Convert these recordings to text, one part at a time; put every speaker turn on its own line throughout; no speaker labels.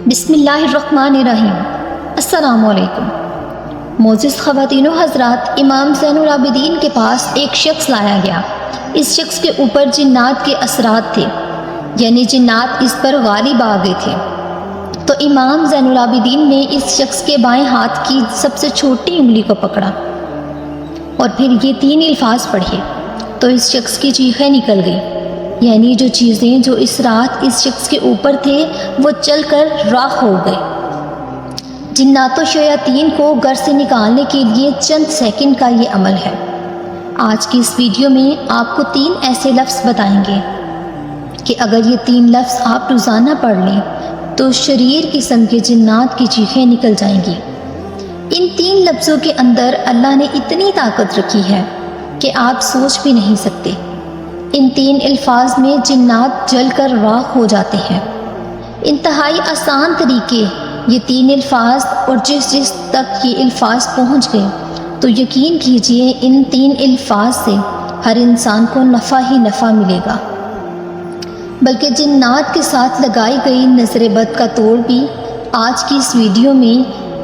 بسم اللہ الرحمن الرحیم۔ السلام علیکم۔ معزز خواتین و حضرات، امام زین العابدین کے پاس ایک شخص لایا گیا۔ اس شخص کے اوپر جنات کے اثرات تھے، یعنی جنات اس پر غالب آ گئے تھے۔ تو امام زین العابدین نے اس شخص کے بائیں ہاتھ کی سب سے چھوٹی انگلی کو پکڑا اور پھر یہ 3 الفاظ پڑھے تو اس شخص کی چیخیں نکل گئی، یعنی جو چیزیں جو اس رات اس شخص کے اوپر تھے وہ چل کر راکھ ہو گئے۔ جنات و شیاطین کو گھر سے نکالنے کے لیے چند سیکنڈ کا یہ عمل ہے۔ آج کی اس ویڈیو میں آپ کو 3 ایسے لفظ بتائیں گے کہ اگر یہ 3 لفظ آپ روزانہ پڑھ لیں تو شریر قسم کے جنات کی چیخیں نکل جائیں گی۔ ان 3 لفظوں کے اندر اللہ نے اتنی طاقت رکھی ہے کہ آپ سوچ بھی نہیں سکتے۔ ان 3 الفاظ میں جنات جل کر راکھ ہو جاتے ہیں۔ انتہائی آسان طریقے یہ 3 الفاظ، اور جس تک یہ الفاظ پہنچ گئے تو یقین کیجئے ان 3 الفاظ سے ہر انسان کو نفع ہی نفع ملے گا، بلکہ جنات کے ساتھ لگائی گئی نظر بد کا توڑ بھی آج کی اس ویڈیو میں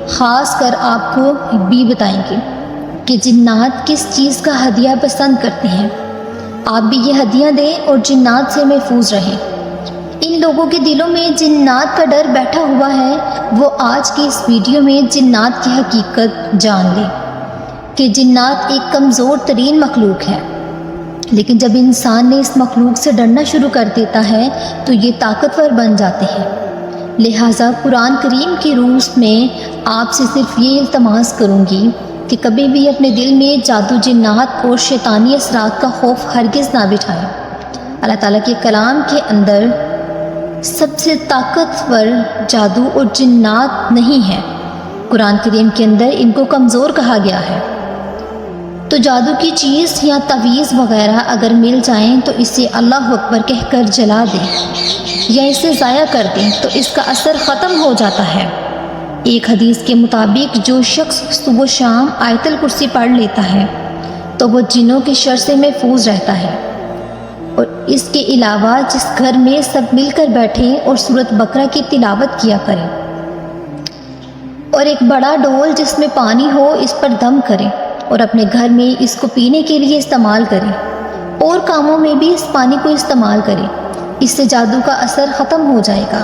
خاص کر آپ کو بھی بتائیں گے کہ جنات کس چیز کا ہدیہ پسند کرتے ہیں۔ آپ بھی یہ ہدیہ دیں اور جنات سے محفوظ رہیں۔ ان لوگوں کے دلوں میں جنات کا ڈر بیٹھا ہوا ہے، وہ آج کی اس ویڈیو میں جنات کی حقیقت جان لیں کہ جنات ایک کمزور ترین مخلوق ہے، لیکن جب انسان نے اس مخلوق سے ڈرنا شروع کر دیتا ہے تو یہ طاقتور بن جاتے ہیں۔ لہٰذا قرآن کریم کی روح میں آپ سے صرف یہ التماس کروں گی کہ کبھی بھی اپنے دل میں جادو، جنات اور شیطانی اثرات کا خوف ہرگز نہ بٹھائیں۔ اللہ تعالیٰ کے کلام کے اندر سب سے طاقتور جادو اور جنات نہیں ہے۔ قرآن کریم کے اندر ان کو کمزور کہا گیا ہے۔ تو جادو کی چیز یا تعویذ وغیرہ اگر مل جائیں تو اسے اللہ اکبر کہہ کر جلا دیں یا اسے ضائع کر دیں تو اس کا اثر ختم ہو جاتا ہے۔ ایک حدیث کے مطابق جو شخص صبح و شام آیت الکرسی پڑھ لیتا ہے تو وہ جنوں کے شر سے محفوظ رہتا ہے۔ اور اس کے علاوہ جس گھر میں سب مل کر بیٹھیں اور سورۃ بقرہ کی تلاوت کیا کریں اور ایک بڑا ڈول جس میں پانی ہو اس پر دم کریں اور اپنے گھر میں اس کو پینے کے لیے استعمال کریں اور کاموں میں بھی اس پانی کو استعمال کریں، اس سے جادو کا اثر ختم ہو جائے گا۔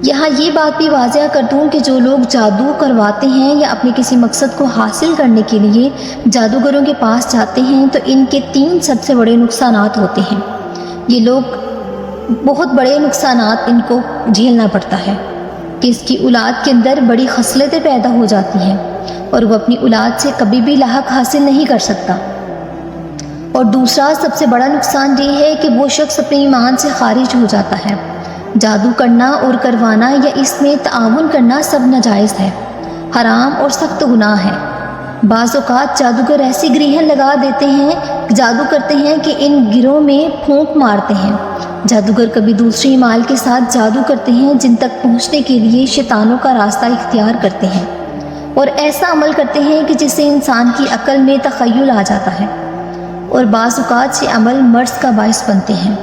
یہاں یہ بات بھی واضح کر دوں کہ جو لوگ جادو کرواتے ہیں یا اپنے کسی مقصد کو حاصل کرنے کے لیے جادوگروں کے پاس جاتے ہیں تو ان کے 3 سب سے بڑے نقصانات ہوتے ہیں۔ یہ لوگ بہت بڑے نقصانات ان کو جھیلنا پڑتا ہے کہ اس کی اولاد کے اندر بڑی خصلتیں پیدا ہو جاتی ہیں اور وہ اپنی اولاد سے کبھی بھی لاحق حاصل نہیں کر سکتا۔ اور دوسرا سب سے بڑا نقصان یہ ہے کہ وہ شخص اپنے ایمان سے خارج ہو جاتا ہے۔ جادو کرنا اور کروانا یا اس میں تعاون کرنا سب ناجائز ہے، حرام اور سخت گناہ ہے۔ بعض اوقات جادوگر ایسی گریہن لگا دیتے ہیں، جادو کرتے ہیں کہ ان گروں میں پھونک مارتے ہیں۔ جادوگر کبھی دوسری مال کے ساتھ جادو کرتے ہیں جن تک پہنچنے کے لیے شیطانوں کا راستہ اختیار کرتے ہیں اور ایسا عمل کرتے ہیں کہ جس سے انسان کی عقل میں تخیل آ جاتا ہے، اور بعض اوقات یہ عمل مرض کا باعث بنتے ہیں،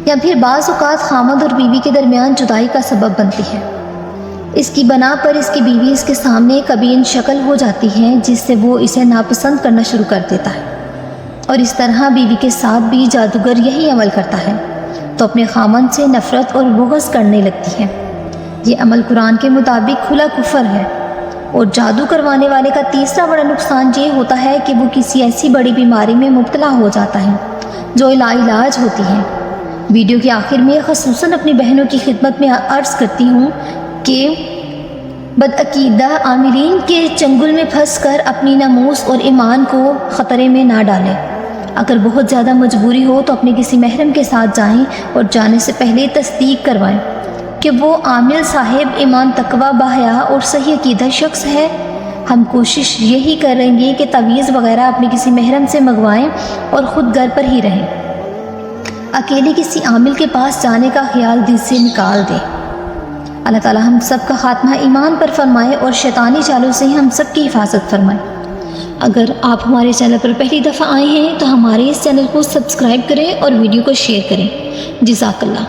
یا پھر بعض اوقات خامد اور بیوی کے درمیان جدائی کا سبب بنتی ہے۔ اس کی بنا پر اس کی بیوی اس کے سامنے کبھی ان شکل ہو جاتی ہے جس سے وہ اسے ناپسند کرنا شروع کر دیتا ہے، اور اس طرح بیوی کے ساتھ بھی جادوگر یہی عمل کرتا ہے تو اپنے خامند سے نفرت اور بغض کرنے لگتی ہے۔ یہ عمل قرآن کے مطابق کھلا کفر ہے۔ اور جادو کروانے والے کا تیسرا بڑا نقصان یہ ہوتا ہے کہ وہ کسی ایسی بڑی بیماری میں مبتلا ہو جاتا ہے جو لا علاج ہوتی ہے۔ ویڈیو کے آخر میں خصوصاً اپنی بہنوں کی خدمت میں عرض کرتی ہوں کہ بدعقیدہ عاملین کے چنگل میں پھنس کر اپنی ناموس اور ایمان کو خطرے میں نہ ڈالیں۔ اگر بہت زیادہ مجبوری ہو تو اپنے کسی محرم کے ساتھ جائیں اور جانے سے پہلے تصدیق کروائیں کہ وہ عامل صاحب ایمان، تقوی، باحیا اور صحیح عقیدہ شخص ہے۔ ہم کوشش یہی کریں گے کہ تعویذ وغیرہ اپنے کسی محرم سے منگوائیں اور خود گھر پر ہی رہیں۔ اکیلے کسی عامل کے پاس جانے کا خیال دل سے نکال دیں۔ اللہ تعالیٰ ہم سب کا خاتمہ ایمان پر فرمائے اور شیطانی چالوں سے ہم سب کی حفاظت فرمائے۔ اگر آپ ہمارے چینل پر پہلی دفعہ آئے ہیں تو ہمارے اس چینل کو سبسکرائب کریں اور ویڈیو کو شیئر کریں۔ جزاک اللہ۔